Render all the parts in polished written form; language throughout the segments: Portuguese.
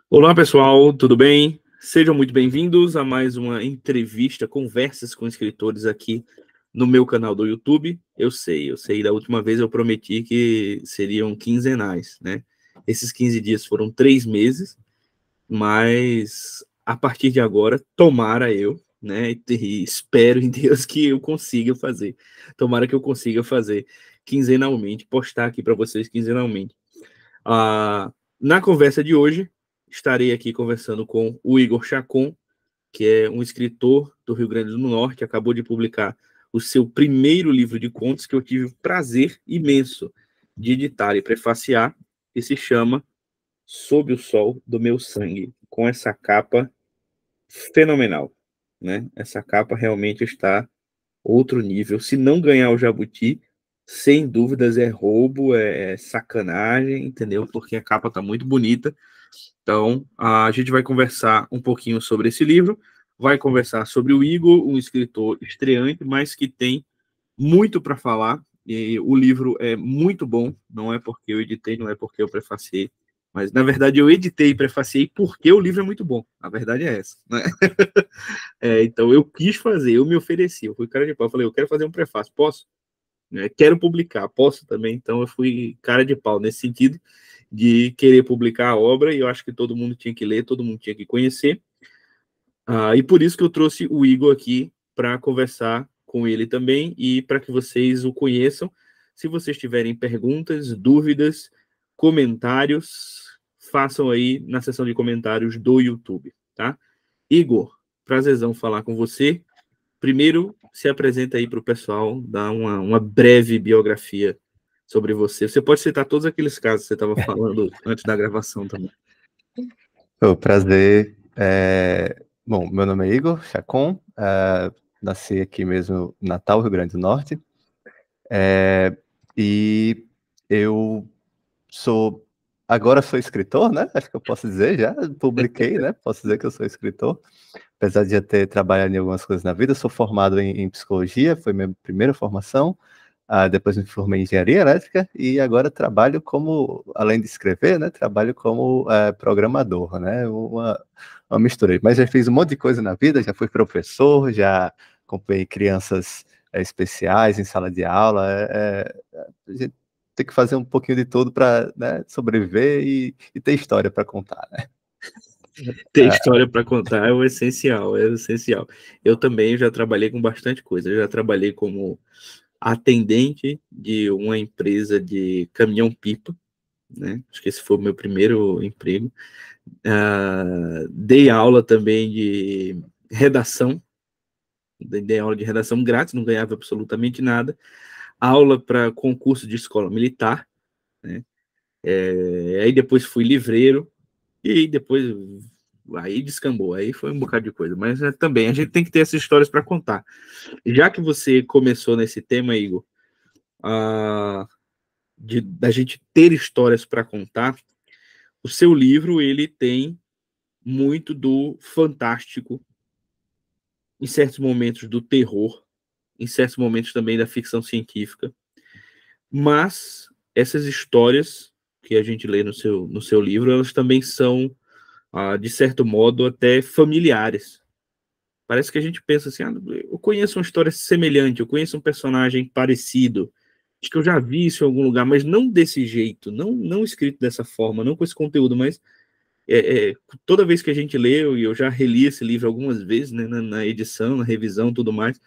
Olá, pessoal, tudo bem? Sejam muito bem-vindos a mais uma entrevista, conversas com escritores aqui no meu canal do YouTube. Eu sei, da última vez eu prometi que seriam quinzenais, né? Esses 15 dias foram 3 meses, mas a partir de agora, tomara eu, né? E espero em Deus que eu consiga fazer. Tomara que eu consiga fazer quinzenalmente, postar aqui para vocês quinzenalmente. Na conversa de hoje, estarei aqui conversando com o Igor Chacon, que é um escritor do Rio Grande do Norte, acabou de publicar o seu primeiro livro de contos, que eu tive o prazer imenso de editar e prefaciar, que se chama Sob o Sol do Meu Sangue, com essa capa fenomenal, né? Essa capa realmente está outro nível. Se não ganhar o Jabuti, sem dúvidas é roubo, é sacanagem, entendeu? Porque a capa tá muito bonita. Então, a gente vai conversar um pouquinho sobre esse livro, vai conversar sobre o Igor, um escritor estreante, mas que tem muito para falar. E o livro é muito bom, não é porque eu editei, não é porque eu prefaciei, mas na verdade eu editei e prefaciei porque o livro é muito bom. A verdade é essa, né? Então eu quis fazer, eu me ofereci, eu fui cara de pau, eu falei, eu quero fazer um prefácio, posso? Quero publicar, posso também, então eu fui cara de pau nesse sentido de querer publicar a obra, e eu acho que todo mundo tinha que ler, todo mundo tinha que conhecer, e por isso que eu trouxe o Igor aqui para conversar com ele também, e para que vocês o conheçam. Se vocês tiverem perguntas, dúvidas, comentários, façam aí na seção de comentários do YouTube, tá? Igor, prazerzão falar com você. Primeiro, se apresenta aí para o pessoal, dá uma breve biografia sobre você. Você pode citar todos aqueles casos que você estava falando antes da gravação também. Prazer. Bom, meu nome é Igor Chacon, nasci aqui mesmo em Natal, Rio Grande do Norte, e eu agora sou escritor, né? Acho que eu posso dizer, já publiquei, né? Posso dizer que eu sou escritor, apesar de já ter trabalhado em algumas coisas na vida. Sou formado em psicologia, foi minha primeira formação. Depois me formei em engenharia elétrica e agora trabalho como, além de escrever, né, trabalho como programador, né, uma mistura. Mas já fiz um monte de coisa na vida, já fui professor, já acompanhei crianças especiais em sala de aula. A gente tem que fazer um pouquinho de tudo para, né, sobreviver e ter história para contar, né? Ter história para contar é o essencial, é o essencial. Eu também já trabalhei com bastante coisa. Eu já trabalhei como atendente de uma empresa de caminhão-pipa, né? Acho que esse foi o meu primeiro emprego. Dei aula também de redação, dei aula de redação grátis, não ganhava absolutamente nada. Aula para concurso de escola militar, né? Aí depois fui livreiro, e depois aí descambou, aí foi um bocado de coisa. Mas também a gente tem que ter essas histórias para contar. Já que você começou nesse tema, Igor, da gente ter histórias para contar, o seu livro ele tem muito do fantástico, em certos momentos do terror, em certos momentos também da ficção científica, mas essas histórias que a gente lê no seu livro, elas também são, de certo modo, até familiares. Parece que a gente pensa assim, eu conheço uma história semelhante, eu conheço um personagem parecido, acho que eu já vi isso em algum lugar, mas não desse jeito, não escrito dessa forma, não com esse conteúdo, mas toda vez que a gente lê, e eu já reli esse livro algumas vezes, né, na edição, na revisão, tudo mais,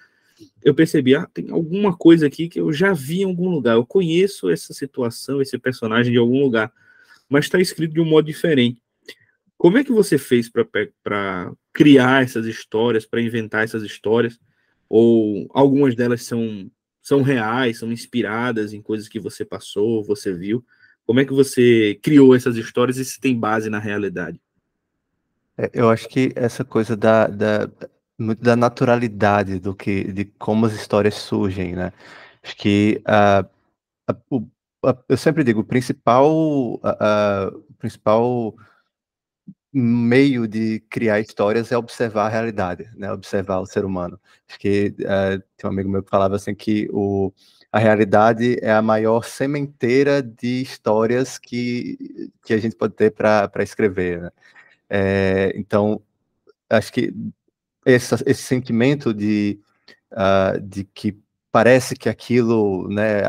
eu percebi, tem alguma coisa aqui que eu já vi em algum lugar, eu conheço essa situação, esse personagem de algum lugar, mas está escrito de um modo diferente. Como é que você fez para criar essas histórias, para inventar essas histórias? Ou algumas delas são reais, são inspiradas em coisas que você passou, você viu? Como é que você criou essas histórias e se tem base na realidade? Eu acho que essa coisa muito da naturalidade de como as histórias surgem, né? Acho que eu sempre digo, o principal meio de criar histórias é observar a realidade, né? Observar o ser humano. Acho que tem um amigo meu que falava assim que a realidade é a maior sementeira de histórias que a gente pode ter para escrever, né? Então, acho que esse sentimento de que parece que aquilo, né,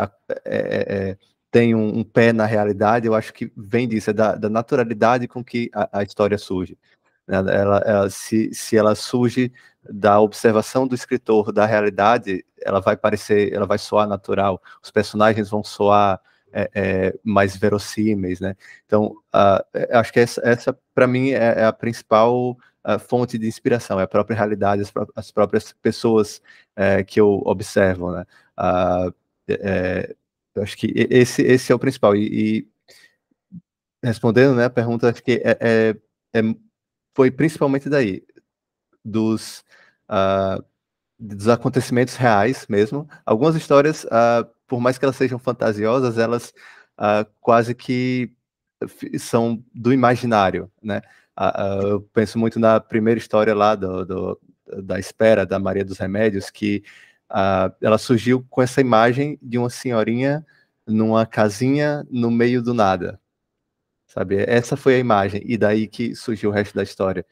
tem um pé na realidade, eu acho que vem disso, da naturalidade com que a história surge. Se ela surge da observação do escritor da realidade, ela vai soar natural, os personagens vão soar mais verossímeis, né? Então, acho que essa para mim é a principal fonte de inspiração, é a própria realidade, as próprias pessoas que eu observo, né? Eu acho que esse é o principal. E respondendo, né, a pergunta, acho que foi principalmente daí, dos, uh, dos acontecimentos reais mesmo. Algumas histórias, por mais que elas sejam fantasiosas, elas quase que são do imaginário, né? Eu penso muito na primeira história lá da espera da Maria dos Remédios, que ela surgiu com essa imagem de uma senhorinha numa casinha no meio do nada, sabe? Essa foi a imagem, e daí que surgiu o resto da história.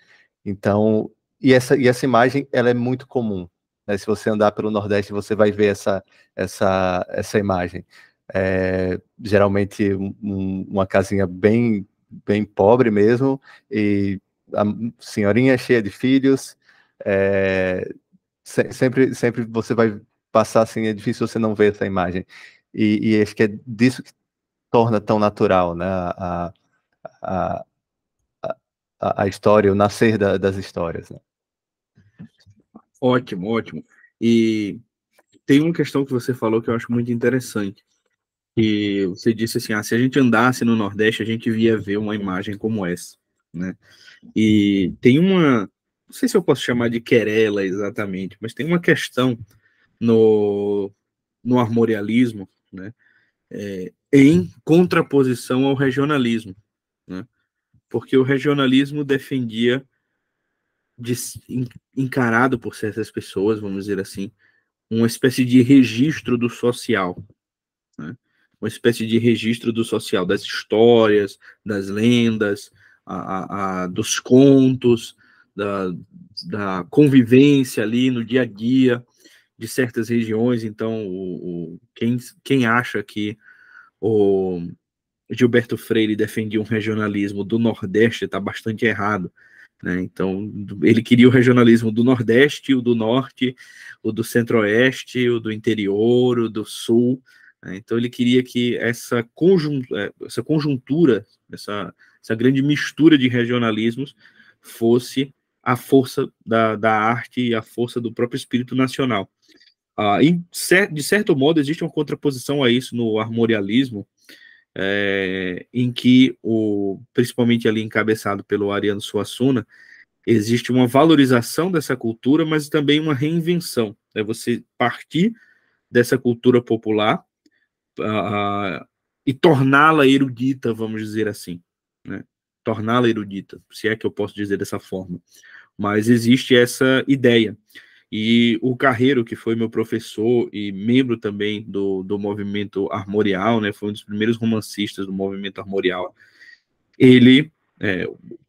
Então, e essa imagem, ela é muito comum, né? Se você andar pelo Nordeste, você vai ver essa imagem. Geralmente uma casinha bem pobre mesmo, e a senhorinha cheia de filhos, sempre você vai passar assim, é difícil você não ver essa imagem. E acho que é disso que torna tão natural, né? A, a história, o nascer das histórias, né? Ótimo, ótimo. E tem uma questão que você falou que eu acho muito interessante. E você disse assim, se a gente andasse no Nordeste, a gente via ver uma imagem como essa, né? E tem uma, não sei se eu posso chamar de querela exatamente, mas tem uma questão no armorialismo, né? Em contraposição ao regionalismo, né? Porque o regionalismo defendia, encarado por certas pessoas, vamos dizer assim, uma espécie de registro do social, né? Uma espécie de registro do social, das histórias, das lendas, dos contos, da convivência ali no dia a dia de certas regiões. Então, quem acha que o Gilberto Freire defendia um regionalismo do Nordeste está bastante errado, né? Então, ele queria o regionalismo do Nordeste, o do Norte, o do Centro-Oeste, o do interior, o do Sul, né? Então, ele queria que essa conjuntura, essa grande mistura de regionalismos fosse a força da arte e a força do próprio espírito nacional. De certo modo, existe uma contraposição a isso no armorialismo, em que, principalmente ali encabeçado pelo Ariano Suassuna, existe uma valorização dessa cultura, mas também uma reinvenção. É você partir dessa cultura popular e torná-la erudita, vamos dizer assim, né? Torná-la erudita, se é que eu posso dizer dessa forma. Mas existe essa ideia. E o Carreiro, que foi meu professor e membro também do movimento armorial, né, foi um dos primeiros romancistas do movimento armorial, ele,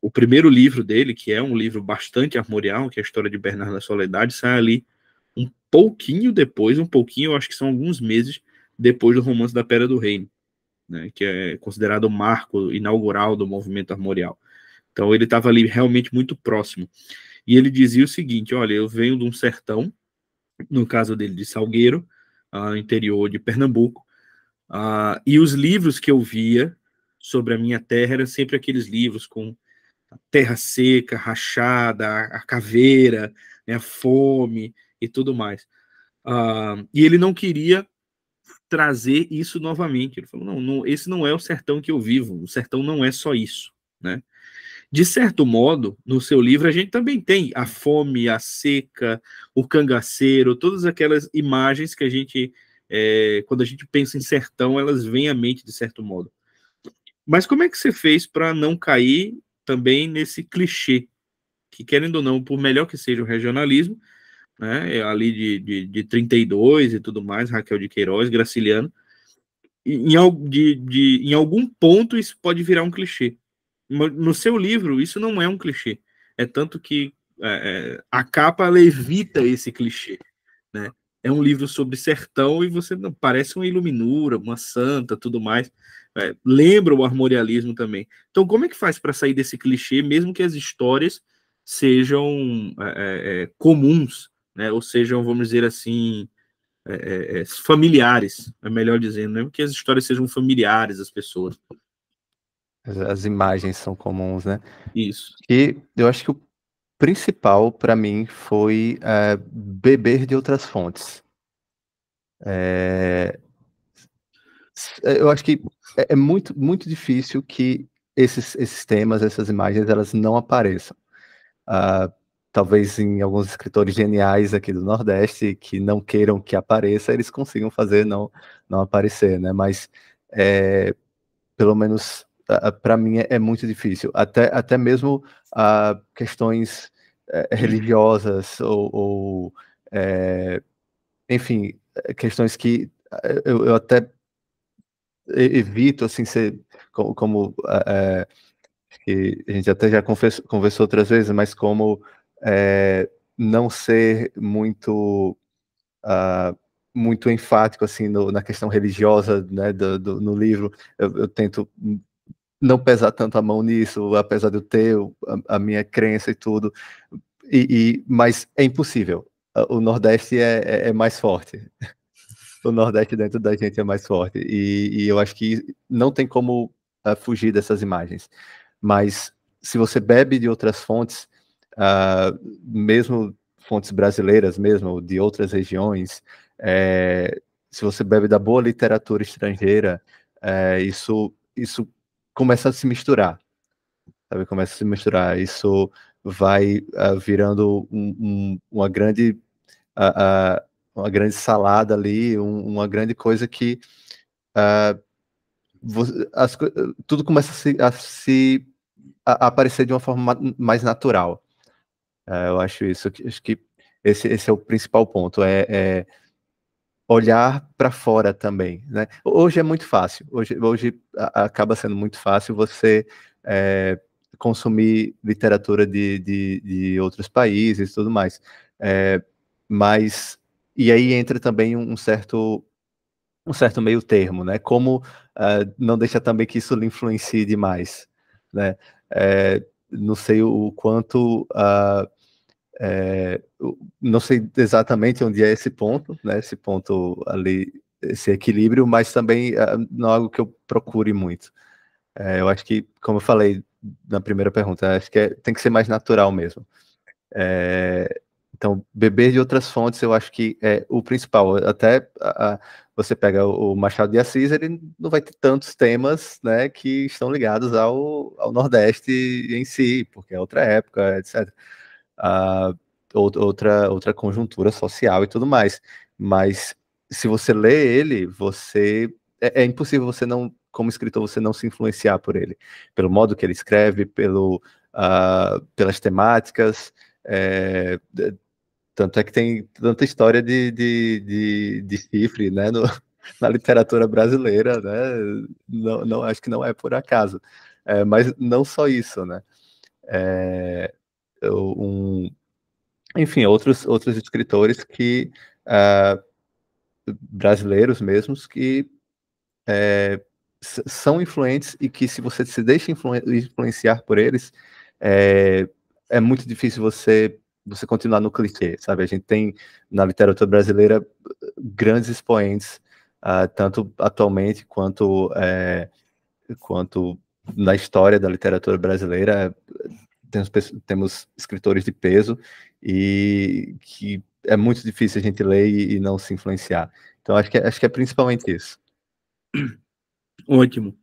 o primeiro livro dele, que é um livro bastante armorial, que é a História de Bernardo da Soledade, sai ali um pouquinho depois, eu acho que são alguns meses depois do Romance da Pedra do Reino, né, que é considerado o marco inaugural do movimento armorial. Então ele estava ali realmente muito próximo. E ele dizia o seguinte: olha, eu venho de um sertão, no caso dele de Salgueiro, interior de Pernambuco, e os livros que eu via sobre a minha terra eram sempre aqueles livros com a terra seca, rachada, a caveira, né, a fome e tudo mais. E ele não queria trazer isso novamente. Ele falou, não, esse não é o sertão que eu vivo, o sertão não é só isso, né? De certo modo, no seu livro, a gente também tem a fome, a seca, o cangaceiro, todas aquelas imagens que a gente, quando a gente pensa em sertão, elas vêm à mente de certo modo. Mas como é que você fez para não cair também nesse clichê, que, querendo ou não, por melhor que seja o regionalismo, né? Ali de 32 e tudo mais, Raquel de Queiroz, Graciliano. Em algum ponto isso pode virar um clichê. No seu livro, isso não é um clichê. É tanto que a capa levita esse clichê, né? É um livro sobre sertão e você não parece uma iluminura, uma santa, tudo mais. Lembra o armorialismo também. Então, como é que faz para sair desse clichê, mesmo que as histórias sejam comuns, né? Ou sejam, vamos dizer assim, familiares, é melhor dizendo, né? Que as histórias sejam familiares às pessoas. As imagens são comuns, né? Isso. E eu acho que o principal para mim foi beber de outras fontes. Eu acho que é muito, muito difícil que esses temas, essas imagens, elas não apareçam. Talvez em alguns escritores geniais aqui do Nordeste que não queiram que apareça, eles consigam fazer não aparecer, né? Mas pelo menos para mim é muito difícil. Até mesmo questões religiosas ou enfim, questões que eu até evito assim ser como que a gente até já conversou outras vezes, mas como não ser muito enfático assim na questão religiosa, né, no livro. Eu tento não pesar tanto a mão nisso, apesar de eu ter a minha crença e tudo, mas é impossível. O Nordeste é mais forte. O Nordeste dentro da gente é mais forte. E eu acho que não tem como fugir dessas imagens. Mas se você bebe de outras fontes, mesmo fontes brasileiras, mesmo de outras regiões, se você bebe da boa literatura estrangeira, isso começa a se misturar, sabe? Começa a se misturar. Isso vai virando uma grande uma grande salada ali, uma grande coisa que tudo começa a aparecer de uma forma mais natural. Eu acho isso. Acho que esse é o principal ponto. Olhar para fora também, né? Hoje é muito fácil. Hoje acaba sendo muito fácil você consumir literatura de outros países e tudo mais. Mas e aí entra também um certo meio termo, né? Como não deixa também que isso lhe influencie demais, né? Não sei o quanto não sei exatamente onde é esse ponto, né? Esse ponto ali, esse equilíbrio, mas também não é algo que eu procure muito. Eu acho que, como eu falei na primeira pergunta, acho que tem que ser mais natural mesmo. Então, beber de outras fontes, eu acho que é o principal. Até você pega o Machado de Assis, ele não vai ter tantos temas, né, que estão ligados ao Nordeste em si, porque é outra época, etc. Outra conjuntura social e tudo mais. Mas se você lê ele, é impossível você não, como escritor, você não se influenciar por ele, pelo modo que ele escreve, pelas temáticas. Tanto é que tem tanta história de chifre, né, na literatura brasileira, né? Não, acho que não é por acaso. Mas não só isso, né? Um, enfim, outros escritores que brasileiros mesmos que são influentes e que se você se deixa influenciar por eles, é muito difícil você continuar no clichê, sabe? A gente tem na literatura brasileira grandes expoentes, tanto atualmente quanto na história da literatura brasileira. Temos escritores de peso e que é muito difícil a gente ler e não se influenciar. Então, acho que é principalmente isso. Ótimo.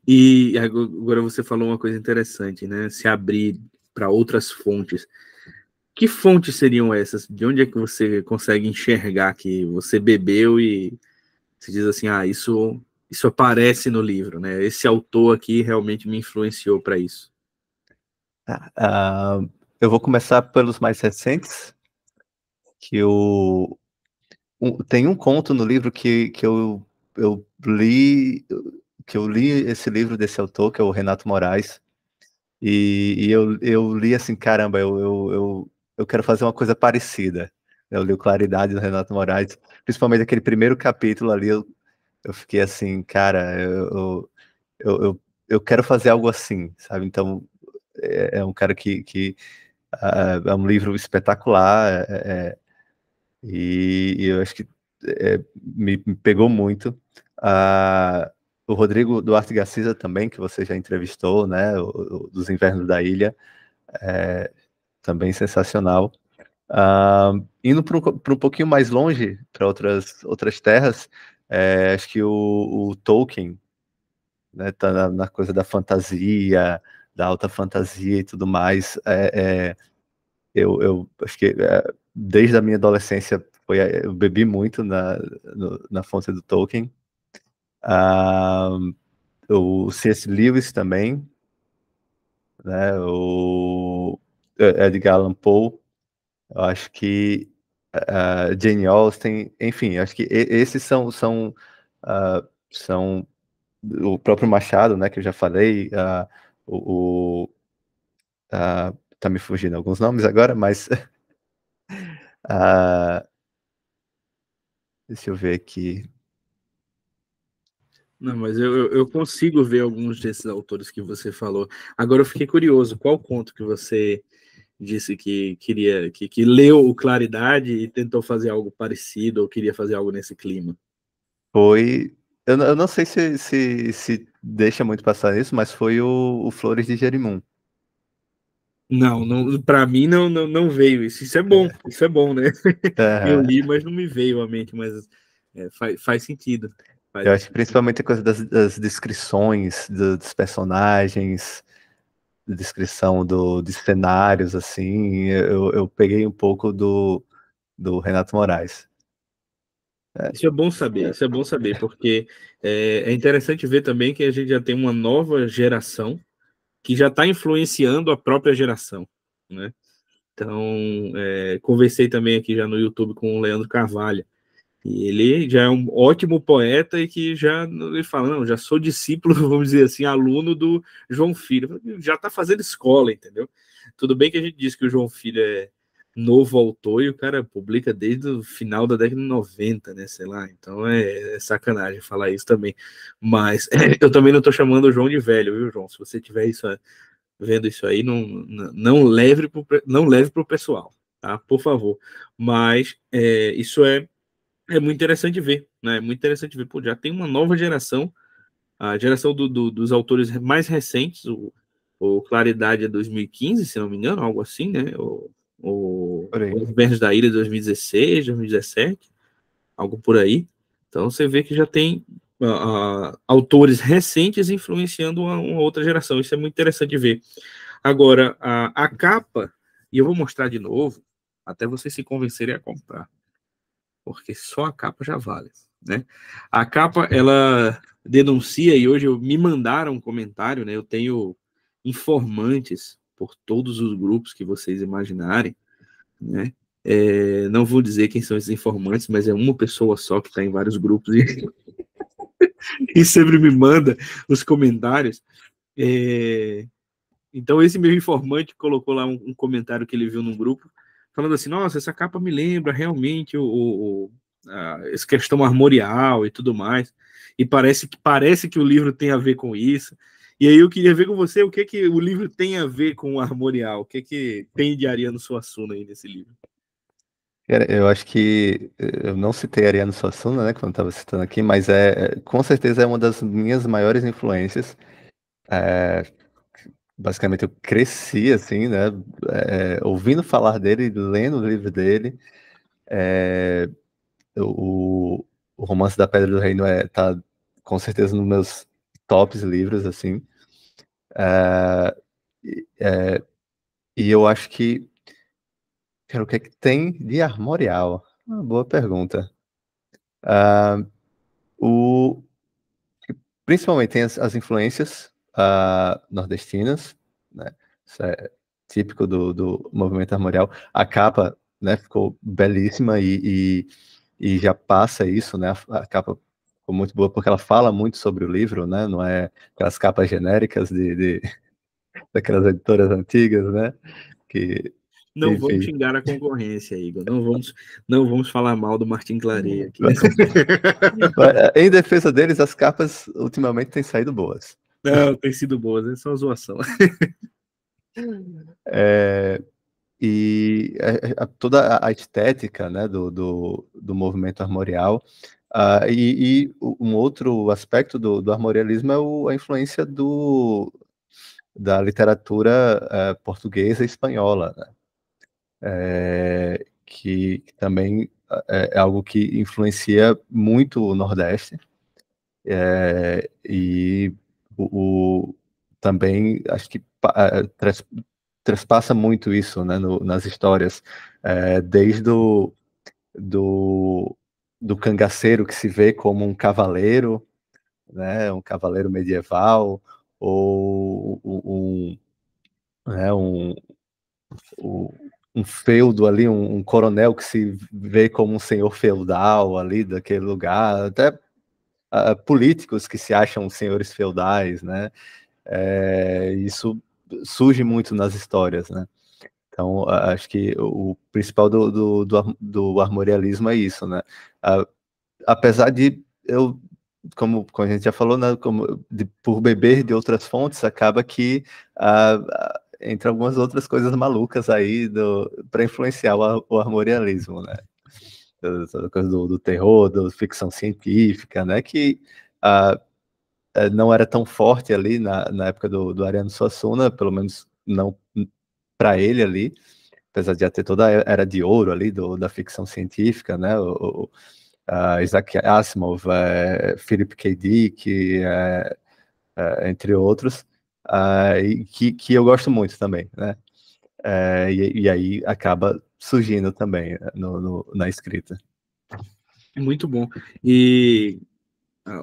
E agora você falou uma coisa interessante, né? Se abrir para outras fontes. Que fontes seriam essas? De onde é que você consegue enxergar que você bebeu e se diz assim, isso aparece no livro, né? Esse autor aqui realmente me influenciou para isso. Eu vou começar pelos mais recentes. que tem um conto no livro que eu li, que eu li esse livro desse autor, que é o Renato Moraes, e eu li assim, caramba, eu quero fazer uma coisa parecida. Eu li o Claridade do Renato Moraes, principalmente aquele primeiro capítulo ali, eu fiquei assim, cara, eu quero fazer algo assim, sabe? Então, é um cara que é um livro espetacular, e eu acho que me pegou muito. O Rodrigo Duarte Garcia também, que você já entrevistou, né? Dos Invernos da Ilha, também sensacional. Indo para um pouquinho mais longe, para outras terras, acho que o Tolkien, né, tá na coisa da fantasia, da alta fantasia e tudo mais. Eu acho que desde a minha adolescência eu bebi muito na fonte do Tolkien. O C.S. Lewis também, né? O Edgar Allan Poe. Eu acho que Jane Austen, enfim, acho que esses são o próprio Machado, né? Que eu já falei. O, tá me fugindo alguns nomes agora, mas deixa eu ver aqui. Não, mas eu consigo ver alguns desses autores que você falou. Agora eu fiquei curioso, qual conto que você disse que queria, que leu o Claridade e tentou fazer algo parecido ou queria fazer algo nesse clima? Foi. Eu não sei se deixa muito passar isso, mas foi o Flores de Jerimum. Não, não, para mim não veio isso. Isso é bom, né? Eu É, li, mas não me veio à mente, mas faz sentido. eu Faz acho que principalmente a coisa das descrições dos personagens, descrição de cenários, assim, eu peguei um pouco do Renato Moraes. Isso é bom saber, isso é bom saber, porque é interessante ver também que a gente já tem uma nova geração que já está influenciando a própria geração, né? Então, conversei também aqui já no YouTube com o Leandro Carvalho, e ele já é um ótimo poeta e que já ele fala, não, já sou discípulo, vamos dizer assim, aluno do João Filho, já está fazendo escola, entendeu? Tudo bem que a gente diz que o João Filho é novo autor e o cara publica desde o final da década de 90, né, sei lá, então é sacanagem falar isso também, mas eu também não estou chamando o João de velho, viu, João? Se você tiver isso, vendo isso aí, não leve para o pessoal, tá? Por favor. Mas isso é muito interessante ver, né? É muito interessante ver. Pô, já tem uma nova geração, a geração dos autores mais recentes, o Claridade é 2015, se não me engano, algo assim, né? Por aí. Os Invernos da Ilha 2016, 2017, algo por aí. Então você vê que já tem autores recentes influenciando uma outra geração. Isso é muito interessante de ver. Agora, a capa, e eu vou mostrar de novo, até vocês se convencerem a comprar, porque só a capa já vale, né? A capa, ela denuncia, e hoje me mandaram um comentário, né? Eu tenho informantes por todos os grupos que vocês imaginarem, né? Não vou dizer quem são esses informantes, mas é uma pessoa só que está em vários grupos e sempre me manda os comentários. Então, esse meu informante colocou lá um comentário que ele viu num grupo, falando assim: nossa, essa capa me lembra realmente essa questão armorial e tudo mais. E parece que o livro tem a ver com isso. E aí eu queria ver com você o que o livro tem a ver com o armorial. O que tem de Ariano Suassuna aí nesse livro? Cara, eu acho que eu não citei Ariano Suassuna, né, quando estava citando aqui, mas com certeza é uma das minhas maiores influências. É, basicamente, eu cresci assim, né, ouvindo falar dele, lendo o livro dele. É, o Romance da Pedra do Reino tá com certeza nos meus tops livros, assim. É, é, e eu acho que, cara, o que é que tem de armorial? Uma boa pergunta. Ah, o, Principalmente tem as influências nordestinas, né? Isso é típico do movimento armorial. A capa né, ficou belíssima e já passa isso, né, a capa ficou muito boa porque ela fala muito sobre o livro, né, não é aquelas capas genéricas daquelas editoras antigas, né, que, Não vamos enfim. xingar a concorrência, Igor. Não vamos falar mal do Martin Claret aqui. Em defesa deles, as capas ultimamente têm saído boas. Não, tem sido boas, é só zoação. E toda a estética, né, do movimento armorial, um outro aspecto do armorialismo é a influência da literatura portuguesa e espanhola, né? Que também é algo que influencia muito o Nordeste, e também acho que transpassa muito isso, né, nas histórias, desde do, do cangaceiro que se vê como um cavaleiro, né, um cavaleiro medieval, ou né, um feudo ali, um coronel que se vê como um senhor feudal ali daquele lugar, até políticos que se acham senhores feudais, né? Isso surge muito nas histórias, né? Então, acho que o principal do armorialismo é isso, né? Apesar de eu, como a gente já falou, né, por beber de outras fontes, acaba que entre algumas outras coisas malucas aí para influenciar o armorialismo, né? Essa coisa do terror, da ficção científica, né? Que não era tão forte ali na época do Ariano Suassuna, pelo menos não para ele ali, apesar de já ter toda a era de ouro ali da ficção científica, né? Isaac Asimov, Philip K. Dick, entre outros, que eu gosto muito também, né? E aí acaba surgindo também na escrita. Muito bom. E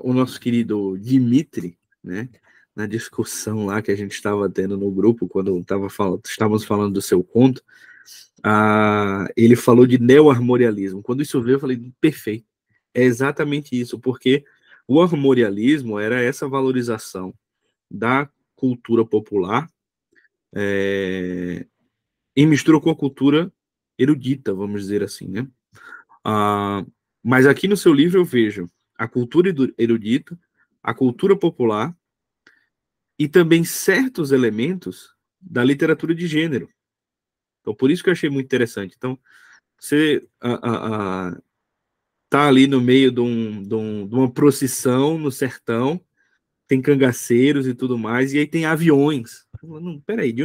o nosso querido Dimitri, né, na discussão lá que a gente estava tendo no grupo, quando estávamos falando do seu conto, ele falou de neo-armorialismo. Quando isso veio, eu falei, perfeito. É exatamente isso, porque o armorialismo era essa valorização da cultura popular em mistura com a cultura erudita, vamos dizer assim, né? Mas aqui no seu livro eu vejo a cultura erudita, a cultura popular e também certos elementos da literatura de gênero. Então, por isso que eu achei muito interessante. Então, você tá ali no meio de uma procissão no sertão, tem cangaceiros e tudo mais, e aí tem aviões. Não, peraí,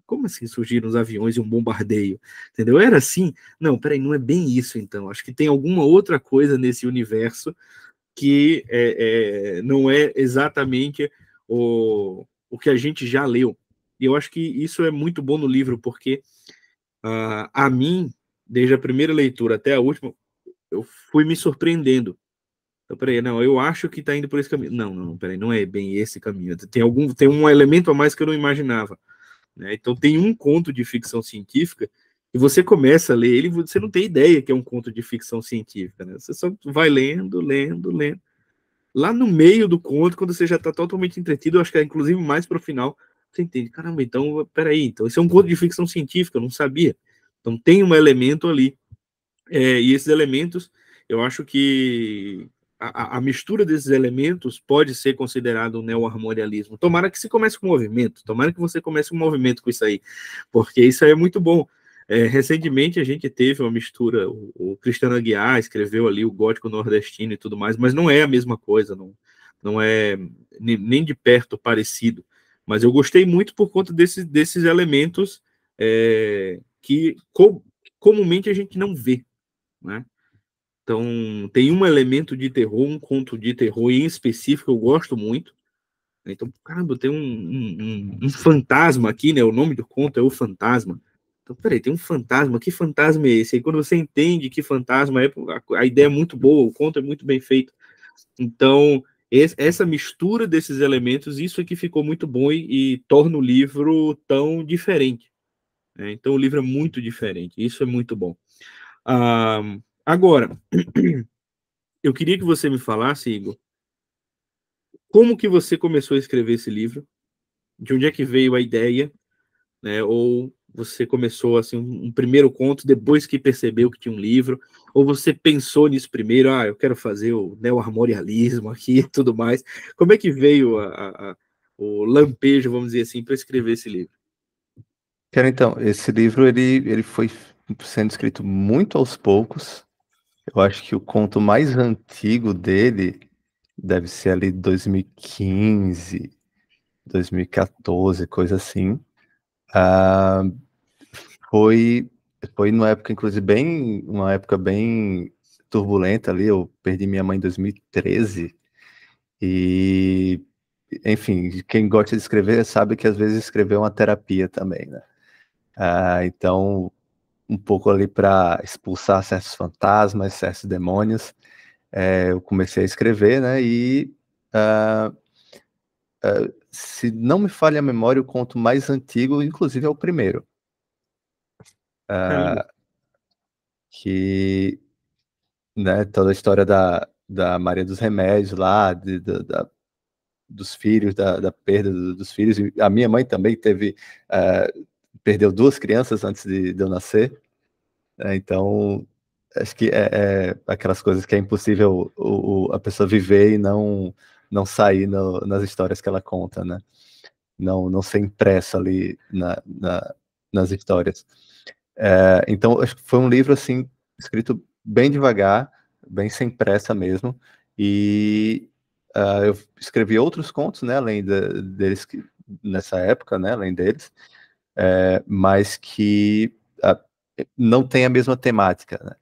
como assim surgiram os aviões e um bombardeio? Entendeu? Era assim? Não, peraí, não é bem isso, então. Acho que tem alguma outra coisa nesse universo que não é exatamente o que a gente já leu. E eu acho que isso é muito bom no livro, porque a mim, desde a primeira leitura até a última, eu fui me surpreendendo. Então, peraí, não, eu acho que está indo por esse caminho. Não, peraí, não é bem esse caminho. Tem um elemento a mais que eu não imaginava. Né? Então, tem um conto de ficção científica e você começa a ler ele, você não tem ideia que é um conto de ficção científica. Né? Você só vai lendo. Lá no meio do conto, quando você já está totalmente entretido, eu acho que é inclusive mais para o final, você entende, caramba, então, peraí, então isso é um conto de ficção científica, eu não sabia. Então tem um elemento ali, e esses elementos, eu acho que a mistura desses elementos pode ser considerado um neo-armorialismo. Tomara que se comece com movimento, tomara que você comece um movimento com isso aí, porque isso aí é muito bom. Recentemente a gente teve uma mistura, o Cristiano Aguiar escreveu ali o gótico nordestino e tudo mais, mas não é a mesma coisa, não é nem de perto parecido. Mas eu gostei muito por conta desses elementos que comumente a gente não vê, né? Então, tem um elemento de terror, um conto de terror em específico, eu gosto muito. Então, caramba, tem um fantasma aqui, né? O nome do conto é O Fantasma. Então, peraí, tem um fantasma, que fantasma é esse? E quando você entende que fantasma é, a ideia é muito boa, o conto é muito bem feito. Então, essa mistura desses elementos, isso é que ficou muito bom e torna o livro tão diferente. Né? Então, o livro é muito diferente, isso é muito bom. Agora, eu queria que você me falasse, Igor, como que você começou a escrever esse livro? De onde é que veio a ideia, né? Ou você começou assim um primeiro conto depois que percebeu que tinha um livro, ou você pensou nisso primeiro, eu quero fazer o neo-armorialismo aqui e tudo mais. Como é que veio o lampejo, vamos dizer assim, para escrever esse livro? Cara, então, esse livro ele foi sendo escrito muito aos poucos. Eu acho que o conto mais antigo dele deve ser ali 2015, 2014, coisa assim. Ah, foi, foi numa época, inclusive, uma época bem turbulenta ali. Eu perdi minha mãe em 2013 e, enfim, quem gosta de escrever sabe que às vezes escrever é uma terapia também, né? Então, um pouco ali para expulsar certos fantasmas, certos demônios, eu comecei a escrever, né? E se não me falha a memória, o conto mais antigo, inclusive, é o primeiro. Caramba. Que, né, toda a história da Maria dos Remédios lá, dos filhos, da perda dos filhos. E a minha mãe também perdeu 2 crianças antes de eu nascer. Então, acho que é aquelas coisas que é impossível a pessoa viver e não sair nas histórias que ela conta, né? Não ser impressa ali nas histórias. Então, acho que foi um livro, assim, escrito bem devagar, bem sem pressa mesmo, e eu escrevi outros contos, né, além deles, nessa época, né, além deles, mas que não tem a mesma temática, né?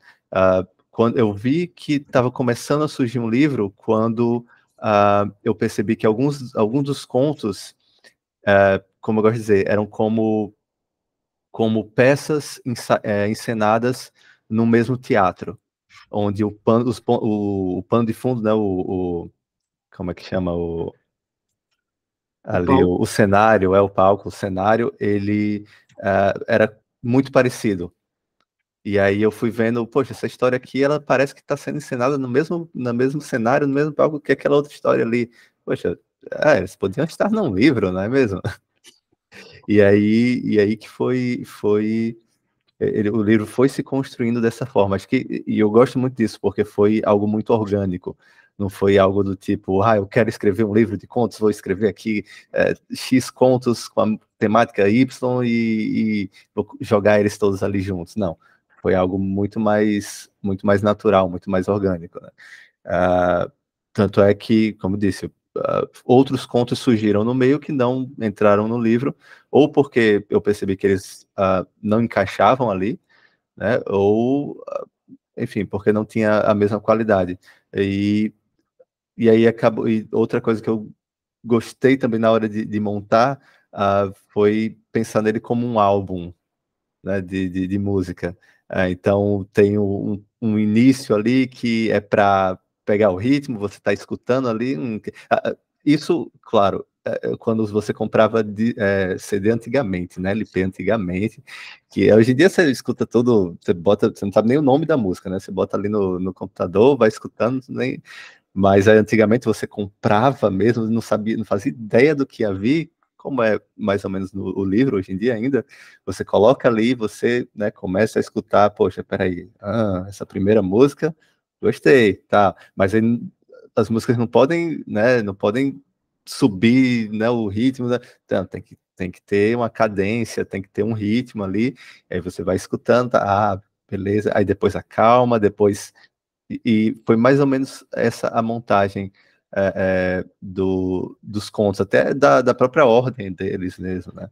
Quando eu vi que estava começando a surgir um livro, quando eu percebi que alguns dos contos, como eu gosto de dizer, eram como peças encenadas no mesmo teatro, onde o pano de fundo, né, como é que chama O ali, palco. o cenário, o palco, o cenário, ele era muito parecido. E aí eu fui vendo, poxa, essa história aqui, ela parece que está sendo encenada no mesmo cenário, no mesmo palco que aquela outra história ali. Poxa, eles podiam estar num livro, não é mesmo? E aí que o livro foi se construindo dessa forma. Acho que, e eu gosto muito disso, porque foi algo muito orgânico. Não foi algo do tipo, eu quero escrever um livro de contos, vou escrever aqui X contos com a temática Y e vou jogar eles todos ali juntos. Não. Foi algo muito mais natural, muito mais orgânico, né? Tanto é que, como disse, outros contos surgiram no meio que não entraram no livro, ou porque eu percebi que eles não encaixavam ali, né? Ou, enfim, porque não tinha a mesma qualidade. E aí acabou. E outra coisa que eu gostei também na hora de montar foi pensar nele como um álbum, né, de música. Então tem um início ali que é para pegar o ritmo, você está escutando ali. Isso, claro, quando você comprava CD antigamente, né, LP antigamente, que hoje em dia você escuta tudo, você não sabe nem o nome da música, né? Você bota ali no computador, vai escutando, nem. Mas antigamente você comprava mesmo, não sabia, não fazia ideia do que havia, como é mais ou menos o livro hoje em dia ainda. Você coloca ali, você, né, começa a escutar, poxa, peraí, essa primeira música, gostei, tá, mas aí as músicas não podem, né, não podem subir, né, o ritmo, né? Então, tem que ter uma cadência, tem que ter um ritmo ali, aí você vai escutando, tá, beleza, aí depois acalma, depois e foi mais ou menos essa a montagem dos contos, até da própria ordem deles mesmo, né?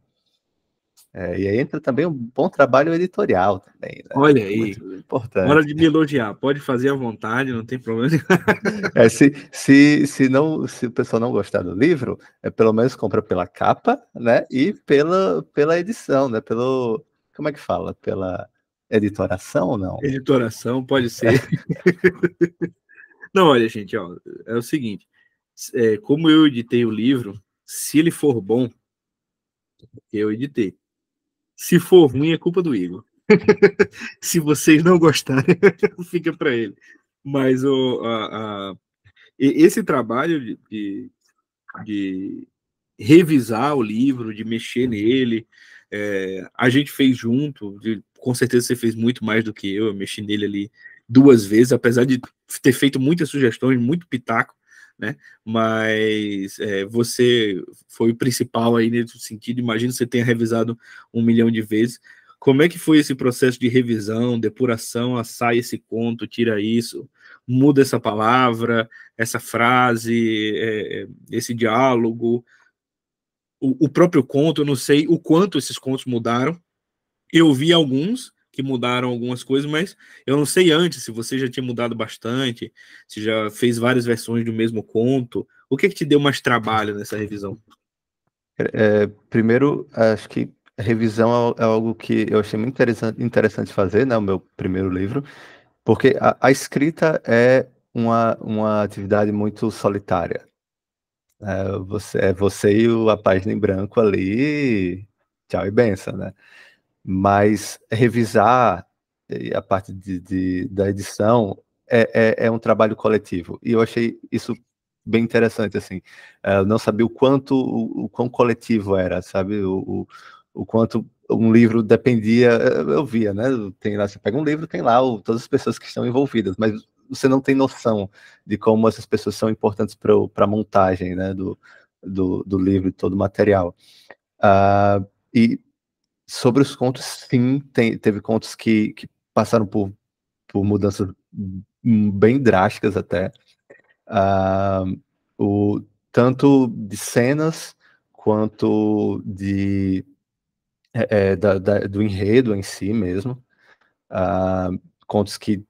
E aí entra também um bom trabalho editorial também, né? Olha aí, Muito hora importante. de me elogiar. Pode fazer à vontade, não tem problema. Se o pessoal não gostar do livro, pelo menos compra pela capa, né? E pela edição, né? Como é que fala? Pela editoração, não? Editoração, pode ser. Não, olha, gente, ó, é o seguinte. Como eu editei o livro, se ele for bom, eu editei. Se for ruim, é culpa do Igor. Se vocês não gostarem, fica para ele. Mas esse trabalho de revisar o livro, de mexer nele, a gente fez junto, com certeza você fez muito mais do que eu mexi nele ali 2 vezes, apesar de ter feito muitas sugestões, muito pitaco, né? Mas você foi o principal aí nesse sentido. Imagino que você tenha revisado 1 milhão de vezes. Como é que foi esse processo de revisão, depuração, sai esse conto, tira isso, muda essa palavra, essa frase, esse diálogo, o próprio conto? Eu não sei o quanto esses contos mudaram. Eu vi alguns que mudaram algumas coisas, mas eu não sei antes se você já tinha mudado bastante, se já fez várias versões do mesmo conto. O que te deu mais trabalho nessa revisão? Primeiro, acho que a revisão é algo que eu achei muito interessante fazer, né? O meu primeiro livro, porque a escrita é uma atividade muito solitária. Você e a página em branco ali, tchau e benção, né? Mas revisar a parte da edição é um trabalho coletivo. E eu achei isso bem interessante, assim. Eu não sabia o quão coletivo era, sabe? O quanto um livro dependia, eu via, né? Tem lá, você pega um livro, tem lá todas as pessoas que estão envolvidas, mas você não tem noção de como essas pessoas são importantes para a montagem, né? Do livro e todo o material. E sobre os contos, sim, teve contos que passaram por mudanças bem drásticas até. Tanto de cenas quanto do enredo em si mesmo. Contos que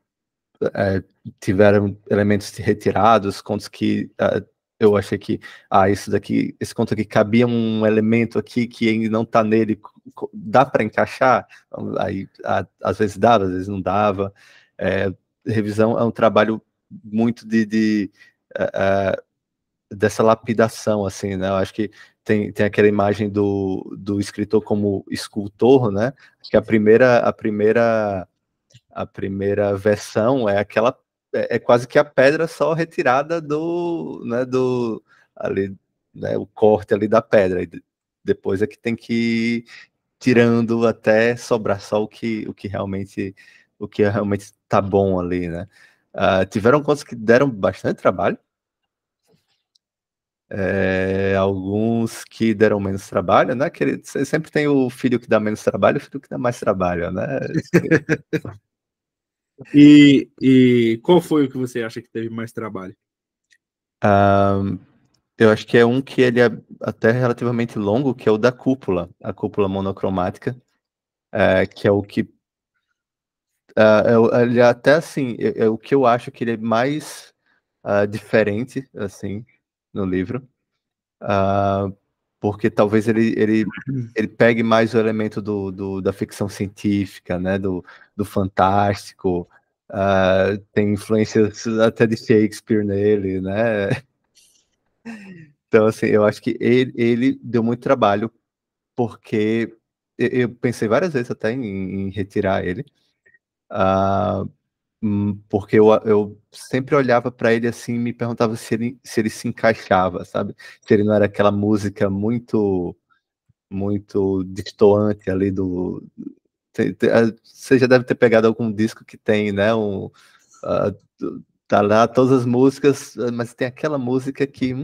tiveram elementos retirados, contos que eu achei que esse conto aqui cabia um elemento aqui que ainda não está nele, dá para encaixar? Aí às vezes dava, às vezes não dava. Revisão é um trabalho muito dessa lapidação, assim, né? Eu acho que tem aquela imagem do escritor como escultor, né? Que a primeira versão é aquela, quase que a pedra só retirada ali, né, o corte ali da pedra. E depois é que tem que ir tirando até sobrar só o que realmente tá bom ali, né? Tiveram contos que deram bastante trabalho, alguns que deram menos trabalho, né? Sempre tem o filho que dá menos trabalho e o filho que dá mais trabalho, né? E qual foi o que você acha que teve mais trabalho? Eu acho que é um que ele é até relativamente longo, que é o da cúpula, a cúpula monocromática, que é o que ele é até assim, é o que eu acho que ele é mais diferente assim no livro, porque talvez ele pegue mais o elemento da ficção científica, né, do fantástico, tem influências até de Shakespeare nele, né? Então, assim, eu acho que ele deu muito trabalho, porque eu pensei várias vezes até em retirar ele, porque eu sempre olhava para ele assim e me perguntava se ele se encaixava, sabe? Se ele não era aquela música muito, muito destoante ali você já deve ter pegado algum disco que tem, né? Ah, tá lá todas as músicas, mas tem aquela música que.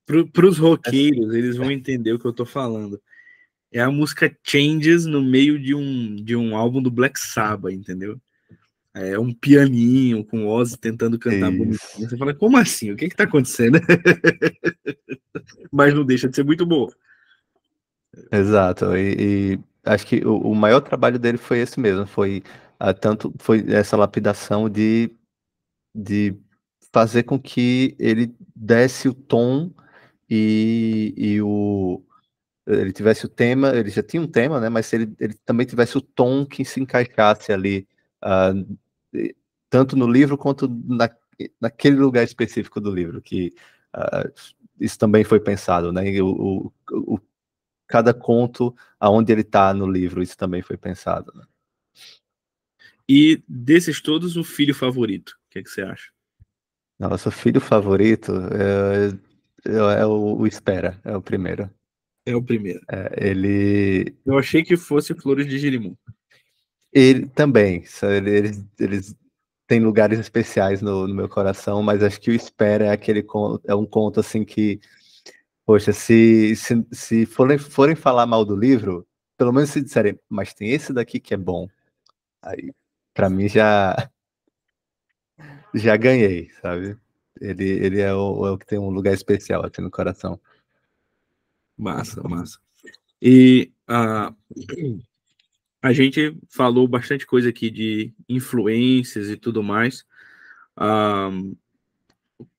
Para os roqueiros, eles vão entender o que eu tô falando. É a música Changes no meio de um álbum do Black Sabbath, entendeu? É um pianinho com o Ozzy tentando cantar bonitinho. Isso. Você fala, como assim? O que tá acontecendo? Mas não deixa de ser muito bom. Exato. E acho que o maior trabalho dele foi esse mesmo. Foi essa lapidação de fazer com que ele desse o tom e ele tivesse o tema, ele já tinha um tema, né? Mas ele também tivesse o tom que se encaixasse ali, ah, tanto no livro quanto naquele lugar específico do livro, que isso também foi pensado, né? E cada conto aonde ele está no livro, isso também foi pensado, né? E desses todos, o filho favorito, o que é que você acha? Nosso filho favorito é o Espera, é o primeiro. É o primeiro. Ele Eu achei que fosse Flores de Jerimum. Ele também, eles têm lugares especiais no meu coração, mas acho que o Espera é aquele é um conto assim que, poxa, se forem falar mal do livro, pelo menos se disserem, mas tem esse daqui que é bom, aí para mim já ganhei, sabe? Ele é o que tem um lugar especial assim no coração. Massa, massa. E a gente falou bastante coisa aqui de influências e tudo mais. Ah,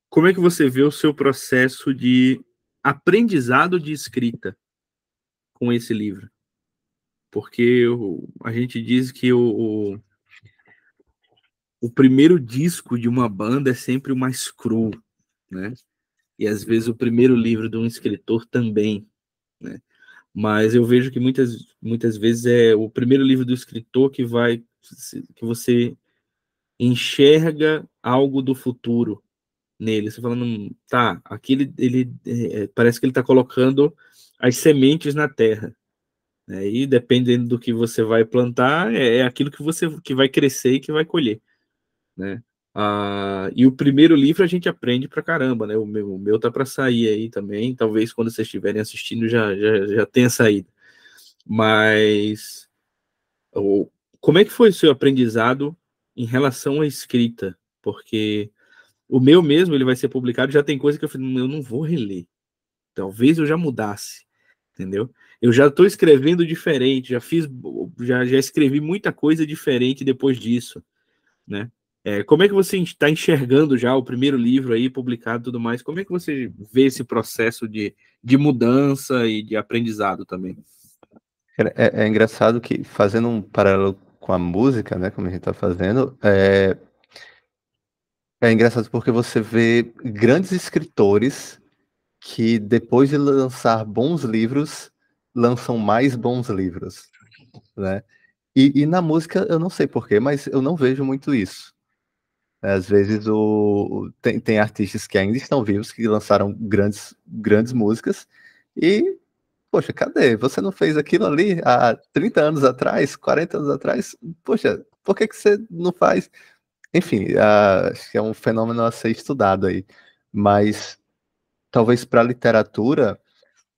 como é que você vê o seu processo de aprendizado de escrita com esse livro? Porque a gente diz que o primeiro disco de uma banda é sempre o mais cru, né? E às vezes o primeiro livro de um escritor também, né? Mas eu vejo que muitas vezes é o primeiro livro do escritor que você enxerga algo do futuro nele. Você falando, tá, aqui parece que ele está colocando as sementes na terra, né? E dependendo do que você vai plantar, é aquilo que vai crescer e que vai colher, né? E o primeiro livro a gente aprende pra caramba, né? O meu tá para sair aí também. Talvez quando vocês estiverem assistindo já tenha saído. Mas como é que foi o seu aprendizado em relação à escrita? Porque o meu mesmo, ele vai ser publicado, já tem coisa que eu falei, eu não vou reler. Talvez eu já mudasse, entendeu? Eu já estou escrevendo diferente, já escrevi muita coisa diferente depois disso, né? Como é que você está enxergando já o primeiro livro aí publicado e tudo mais? Como é que você vê esse processo de mudança e de aprendizado também? É engraçado que, fazendo um paralelo com a música, né, como a gente tá fazendo, é engraçado porque você vê grandes escritores que, depois de lançar bons livros, lançam mais bons livros, né? E na música, eu não sei porquê, mas eu não vejo muito isso. Às vezes tem artistas que ainda estão vivos, que lançaram grandes músicas, e, poxa, cadê? Você não fez aquilo ali há 30 anos atrás, 40 anos atrás? Poxa, por que você não faz? Enfim, acho que é um fenômeno a ser estudado aí. Mas talvez para a literatura,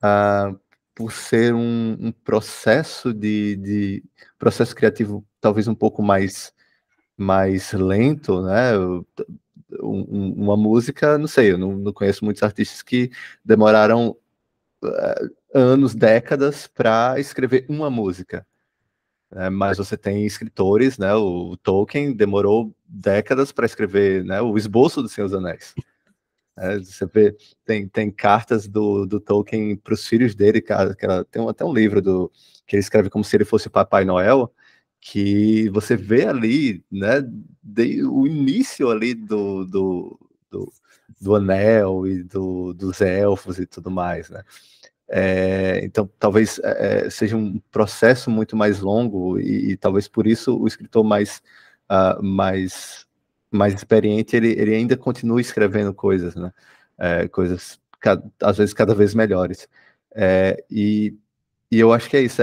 ah, por ser um processo de processo criativo talvez um pouco mais lento, né? Uma música, não sei, eu não conheço muitos artistas que demoraram anos, décadas para escrever uma música. Mas você tem escritores, né? O Tolkien demorou décadas para escrever, né, o esboço do Senhor dos Anéis. Você vê, tem cartas do Tolkien para os filhos dele, cara, tem até um livro que ele escreve como se ele fosse o Papai Noel, que você vê ali, né, o início ali do Anel e dos elfos e tudo mais, né? Então, talvez seja um processo muito mais longo e talvez por isso o escritor mais experiente, ele ainda continua escrevendo coisas, né? Coisas, às vezes, cada vez melhores. E eu acho que é isso,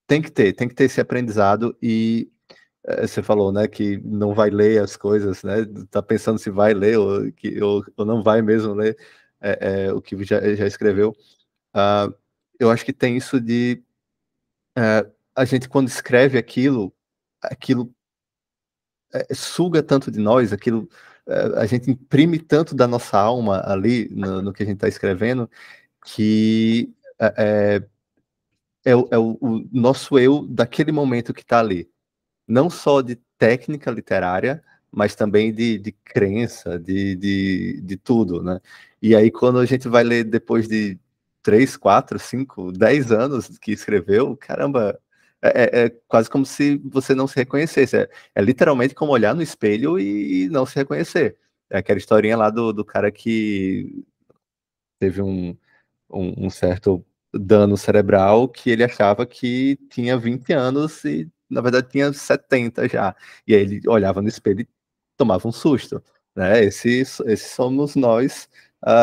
tem que ter esse aprendizado e você falou, né, que não vai ler as coisas, né? Tá pensando se vai ler ou não vai mesmo ler o que já escreveu. Eu acho que tem isso de a gente, quando escreve aquilo suga tanto de nós, a gente imprime tanto da nossa alma ali no que a gente está escrevendo, que é o nosso eu daquele momento que está ali. Não só de técnica literária, mas também de crença, de tudo, né? E aí, quando a gente vai ler depois de 3, 4, 5, 10 anos que escreveu, caramba, é quase como se você não se reconhecesse. É literalmente como olhar no espelho e não se reconhecer. É aquela historinha lá do cara que teve um certo dano cerebral, que ele achava que tinha 20 anos e na verdade, tinha 70 já. E aí ele olhava no espelho e tomava um susto, né? Esses somos nós,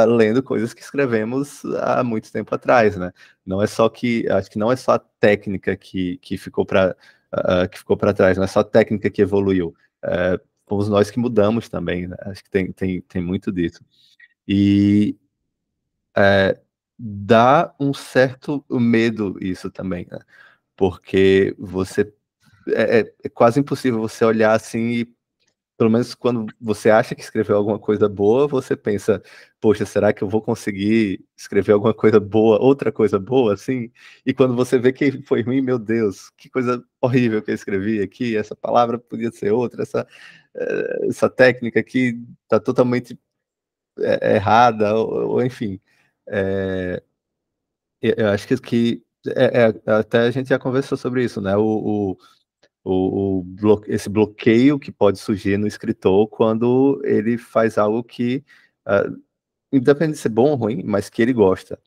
lendo coisas que escrevemos há muito tempo atrás, né? Não é só que, acho que não é só a técnica que ficou para trás, não é só a técnica que evoluiu. Fomos nós que mudamos também, né? Acho que tem muito disso. E dá um certo medo isso também, né? Porque você é quase impossível você olhar assim e, pelo menos quando você acha que escreveu alguma coisa boa, você pensa, poxa, será que eu vou conseguir escrever alguma coisa boa, outra coisa boa, assim? E quando você vê que foi ruim, meu Deus, que coisa horrível que eu escrevi aqui, essa palavra podia ser outra, essa técnica aqui está totalmente errada, ou enfim. Eu acho que até a gente já conversou sobre isso, né? Esse bloqueio que pode surgir no escritor quando ele faz algo que, independente de ser bom ou ruim, mas que ele gosta,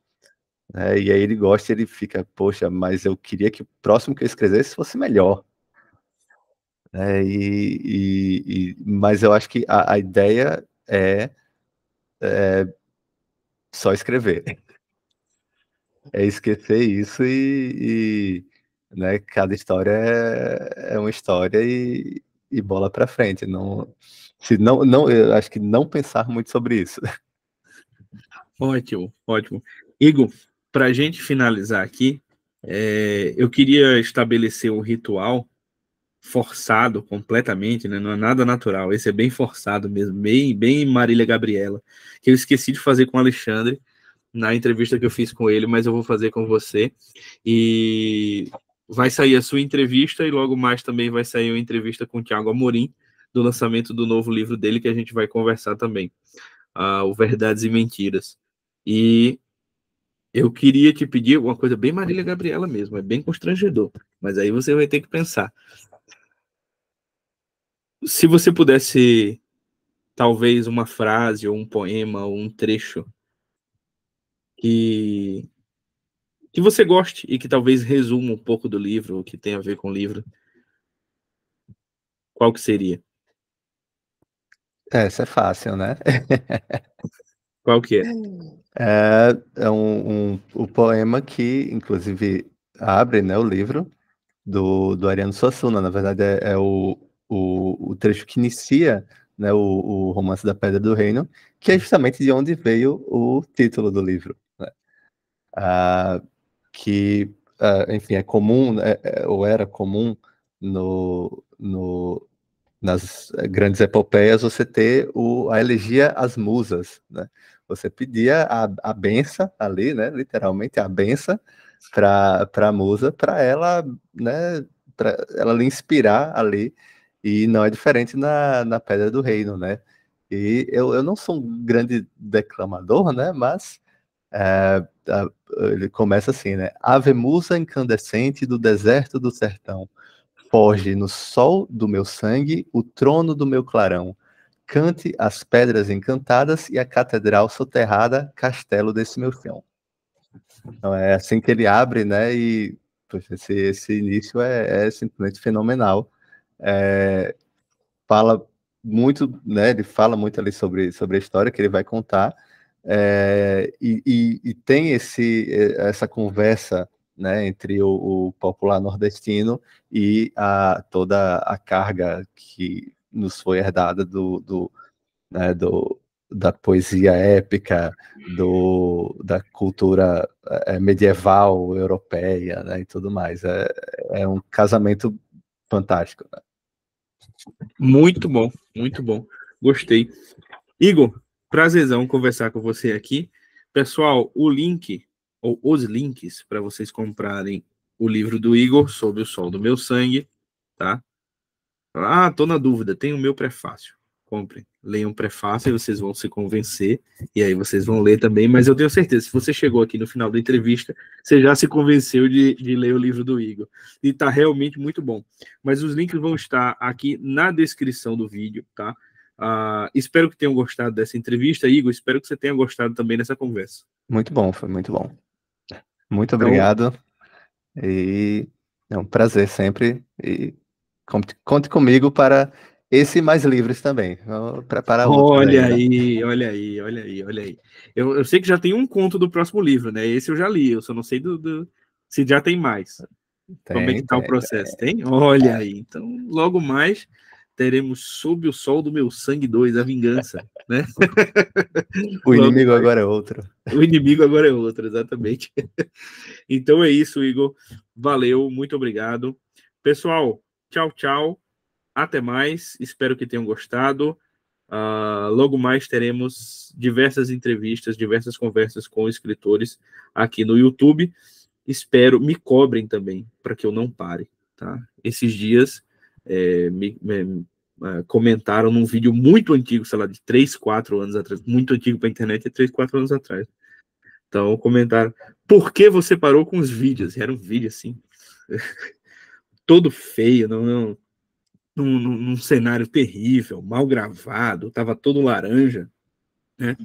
né? E aí ele gosta e ele fica, poxa, mas eu queria que o próximo que eu escrevesse fosse melhor, né? Mas eu acho que a ideia é só escrever. É esquecer isso né, cada história é uma história e bola para frente. Não, se não, eu acho que não pensar muito sobre isso. Ótimo, ótimo. Igor, para a gente finalizar aqui, eu queria estabelecer um ritual forçado completamente, né? Não é nada natural. Esse é bem forçado mesmo, bem Marília Gabriela, que eu esqueci de fazer com o Alexandre na entrevista que eu fiz com ele, mas eu vou fazer com você. E vai sair a sua entrevista e logo mais também vai sair uma entrevista com o Thiago Amorim, do lançamento do novo livro dele, que a gente vai conversar também, o Verdades e Mentiras. E eu queria te pedir uma coisa bem Marília Gabriela mesmo, é bem constrangedor, mas aí você vai ter que pensar. Se você pudesse, talvez, uma frase, ou um poema, ou um trecho que você goste e que talvez resuma um pouco do livro, ou que tenha a ver com o livro, qual que seria? Essa é fácil, né? Qual que é? É o poema que, inclusive, abre, né, o livro do Ariano Suassuna. Na verdade, é o trecho que inicia, né, o Romance da Pedra do Reino, que é justamente de onde veio o título do livro, né? Que, enfim, é comum, ou era comum nas grandes epopeias você ter a elegia às musas, né? Você pedia a benção ali, né? Literalmente a benção para a musa, para ela, né? Para ela lhe inspirar ali. E não é diferente na Pedra do Reino, né? E eu não sou um grande declamador, né? Mas ele começa assim, né? Ave musa incandescente do deserto do sertão, forge no sol do meu sangue o trono do meu clarão. Cante as pedras encantadas e a catedral soterrada, castelo desse meu chão. Então é assim que ele abre, né? E poxa, esse início é simplesmente fenomenal. Fala muito, né? Ele fala muito ali sobre a história que ele vai contar. E tem essa conversa, né, entre o popular nordestino e toda a carga que nos foi herdada né, da poesia épica, da cultura medieval europeia, né, e tudo mais. É um casamento fantástico, né? Muito bom, muito bom. Gostei. Igor, prazerzão conversar com você aqui. Pessoal, o link, ou os links, para vocês comprarem o livro do Igor, Sob o Sol do Meu Sangue, tá? Ah, tô na dúvida, tem o meu prefácio. Comprem, leiam o prefácio e vocês vão se convencer, e aí vocês vão ler também, mas eu tenho certeza, se você chegou aqui no final da entrevista, você já se convenceu de ler o livro do Igor. E tá realmente muito bom. Mas os links vão estar aqui na descrição do vídeo, tá? Espero que tenham gostado dessa entrevista, Igor. Espero que você tenha gostado também dessa conversa. Muito bom, foi muito bom. Muito Então, obrigado. E É um prazer sempre e conte comigo para esse e mais livros também. Vou preparar outros Olha ainda. aí, olha aí, olha aí, olha aí. Eu sei que já tem um conto do próximo livro, né? Esse eu já li, eu só não sei se já tem mais. Como é que Tem, tá o tem. processo? Tem? Olha aí. Então, logo mais teremos Sob o Sol do Meu Sangue 2, A Vingança, né? O Logo inimigo mais. agora é outro. O inimigo agora é outro, exatamente. Então é isso, Igor. Valeu, muito obrigado. Pessoal, tchau, tchau. Até mais. Espero que tenham gostado. Logo mais teremos diversas entrevistas, diversas conversas com escritores aqui no YouTube. Espero, me cobrem também, para que eu não pare, tá? Esses dias comentaram num vídeo muito antigo, sei lá, de 3, 4 anos atrás, muito antigo para a internet, é 3, 4 anos atrás. Então, comentaram, por que você parou com os vídeos? E era um vídeo assim, todo feio, num cenário terrível, mal gravado, tava todo laranja, né?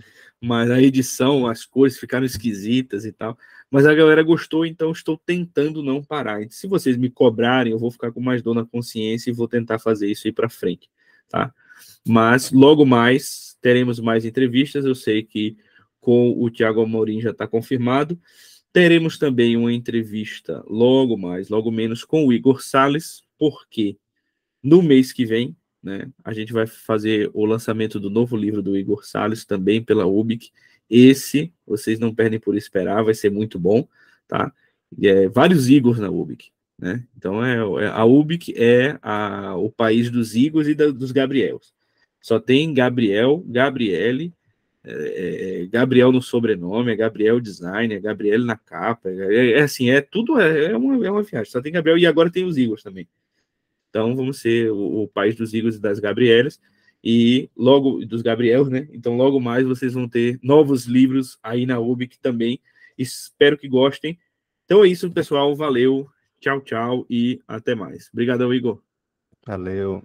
Mas a edição, as cores ficaram esquisitas e tal. Mas a galera gostou, então estou tentando não parar. E se vocês me cobrarem, eu vou ficar com mais dor na consciência e vou tentar fazer isso aí para frente, tá? Mas logo mais teremos mais entrevistas. Eu sei que com o Thiago Amorim já está confirmado. Teremos também uma entrevista logo mais, logo menos, com o Igor Salles, porque no mês que vem, né, a gente vai fazer o lançamento do novo livro do Igor Salles, também pela UBIC. Esse, vocês não perdem por esperar, vai ser muito bom, tá? Vários Igors na UBIC, né? Então, a UBIC é o país dos Igors e dos Gabriels. Só tem Gabriel, Gabriele, Gabriel no sobrenome, é Gabriel design, é Gabriele na capa, assim, tudo uma viagem. Só tem Gabriel e agora tem os Igors também. Então, vamos ser o país dos Igors e das Gabrielas, e logo, dos Gabriels, né? Então, logo mais vocês vão ter novos livros aí na UBIC também. Espero que gostem. Então é isso, pessoal. Valeu. Tchau, tchau e até mais. Obrigadão, Igor. Valeu.